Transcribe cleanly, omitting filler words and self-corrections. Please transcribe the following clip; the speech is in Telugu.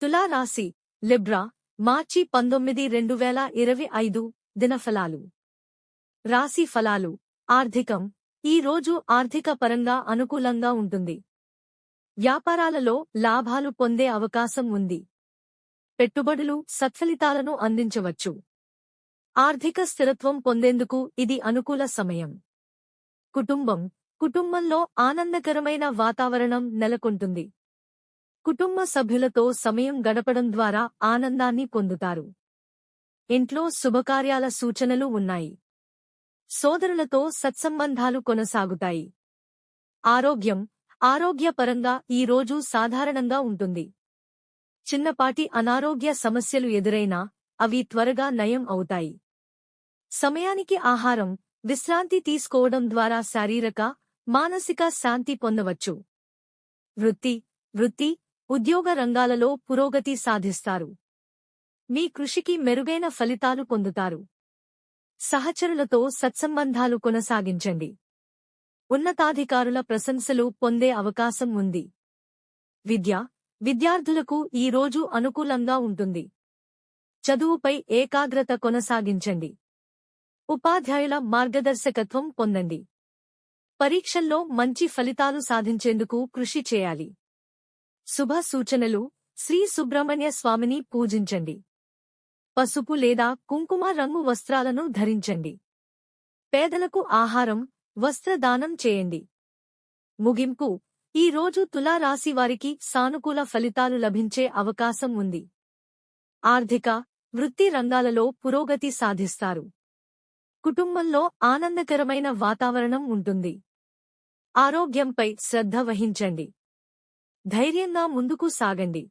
తులా రాశి లిబ్రా మార్చి 19 2025 దినఫలాలు రాశి ఫలాలు ఆర్థికం ఈ రోజు ఆర్థిక పరంగా అనుకూలంగా ఉంటుంది. వ్యాపారాలలో లాభాలు పొందే అవకాశం ఉంది. పెట్టుబడులు సత్ఫలితాలను అందించవచ్చు. ఆర్థిక స్థిరత్వం పొందేందుకు ఇది అనుకూల సమయం. కుటుంబంలో ఆనందకరమైన వాతావరణం నెలకొంటుంది. కుటుంబ సభ్యులతో సమయం గడపడం ద్వారా ఆనందాన్ని పొందుతారు. ఇంట్లో శుభకార్యాల సూచనలు ఉన్నాయి. సోదరులతో సత్సంబంధాలు కొనసాగుతాయి. ఆరోగ్యపరంగా ఈ రోజు సాధారణంగా ఉంటుంది. చిన్నపాటి అనారోగ్య సమస్యలు ఎదురైనా అవి త్వరగా నయం అవుతాయి. సమయానికి ఆహారం, విశ్రాంతి తీసుకోవడం ద్వారా శారీరక, మానసిక శాంతి పొందవచ్చు. వృత్తి, ఉద్యోగ రంగాలలో పురోగతి సాధిస్తారు. మీ కృషికి మెరుగైన ఫలితాలు పొందుతారు. సహచరులతో సత్సంబంధాలు కొనసాగించండి. ఉన్నతాధికారుల ప్రశంసలు పొందే అవకాశం ఉంది. విద్యార్థులకు ఈ రోజు అనుకూలంగా ఉంటుంది. చదువుపై ఏకాగ్రత కొనసాగించండి. ఉపాధ్యాయుల మార్గదర్శకత్వం పొందండి. పరీక్షల్లో మంచి ఫలితాలు సాధించేందుకు కృషి చేయాలి. శుభ సూచనలు: శ్రీ సుబ్రహ్మణ్య స్వామిని పూజించండి. పసుపు లేదా కుంకుమ రంగు వస్త్రాలను ధరించండి. పేదలకు ఆహారం, వస్త్రదానం చేయండి. ముగింపు: ఈ రోజు తులా రాశి వారికి సానుకూల ఫలితాలు లభించే అవకాశం ఉంది. ఆర్థిక, వృత్తి రంగాలలో పురోగతి సాధిస్తారు. కుటుంబంలో ఆనందకరమైన వాతావరణం ఉంటుంది. ఆరోగ్యంపై శ్రద్ధ వహించండి. ధైర్యంగా ముందుకు సాగండి.